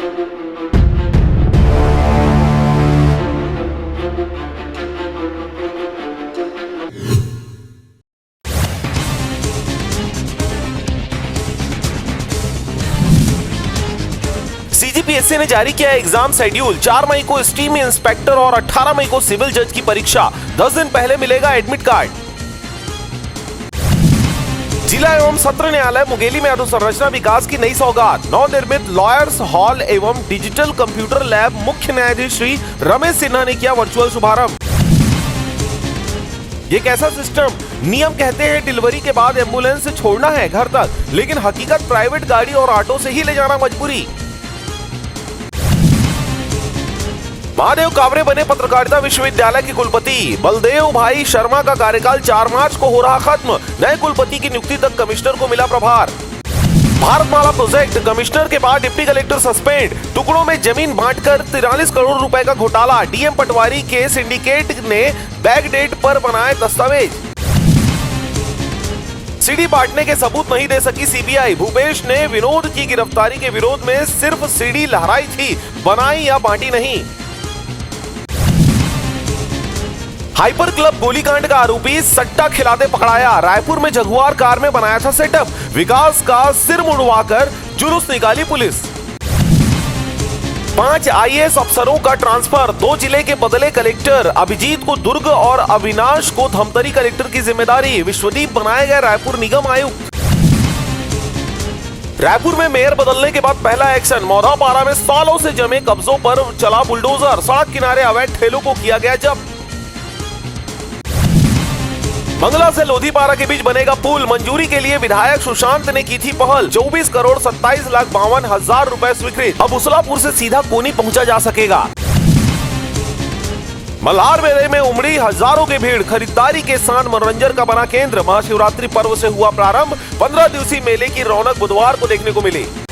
CGPSC ने जारी किया एग्जाम शेड्यूल। 4 मई को स्टीम इंस्पेक्टर और 18 मई को सिविल जज की परीक्षा। 10 दिन पहले मिलेगा एडमिट कार्ड। जिला एवं सत्र न्यायालय मुंगेली में अधोसंरचना विकास की नई सौगात। नवनिर्मित लॉयर्स हॉल एवं डिजिटल कंप्यूटर लैब। मुख्य न्यायाधीश श्री रमेश सिन्हा ने किया वर्चुअल शुभारंभ। ये कैसा सिस्टम? नियम कहते हैं डिलीवरी के बाद एम्बुलेंस से छोड़ना है घर तक, लेकिन हकीकत प्राइवेट गाड़ी और ऑटो से ही ले जाना मजबूरी। महादेव कावरे बने पत्रकारिता विश्वविद्यालय के कुलपति। बलदेव भाई शर्मा का कार्यकाल 4 मार्च को हो रहा खत्म। नए कुलपति की नियुक्ति तक कमिश्नर को मिला प्रभार। भारतमाला प्रोजेक्ट कमिश्नर के बाद डिप्टी कलेक्टर सस्पेंड। टुकड़ों में जमीन बांटकर 43 करोड़ रुपए का घोटाला। डीएम पटवारी के सिंडिकेट ने बैकडेट पर बनाए दस्तावेज। सीडी बांटने के सबूत नहीं दे सकी सीबीआई। भूपेश ने विनोद की गिरफ्तारी के विरोध में सिर्फ सीडी लहराई थी, बनाई या बांटी नहीं। हाइपर क्लब गोलीकांड का आरोपी सट्टा खिलाते पकड़ाया। रायपुर में जगुआर कार में बनाया था सेटअप। विकास का सिर मुड़वाकर जुलूस निकाली पुलिस। 5 आईएएस अफसरों का ट्रांसफर। 2 जिले के बदले कलेक्टर। अभिजीत को दुर्ग और अविनाश को धमतरी कलेक्टर की जिम्मेदारी। विश्वदीप बनाए गए रायपुर निगम आयुक्त। रायपुर में मेयर बदलने के बाद पहला एक्शन। मौधापारा में सालों से जमे कब्जों पर चला बुलडोजर। सड़क किनारे अवैध ठेलों को किया गया जब्त। मंगला से लोधीपारा के बीच बनेगा पुल। मंजूरी के लिए विधायक सुशांत ने की थी पहल। 24 करोड़ 27,52,000 रुपए स्वीकृत। अब उसलापुर से सीधा कोनी पहुंचा जा सकेगा। मल्हार मेले में उमड़ी हजारों की भीड़। खरीदारी के साथ मनोरंजन का बना केंद्र। महाशिवरात्रि पर्व से हुआ प्रारंभ। 15 दिवसीय मेले की रौनक बुधवार को देखने को मिली।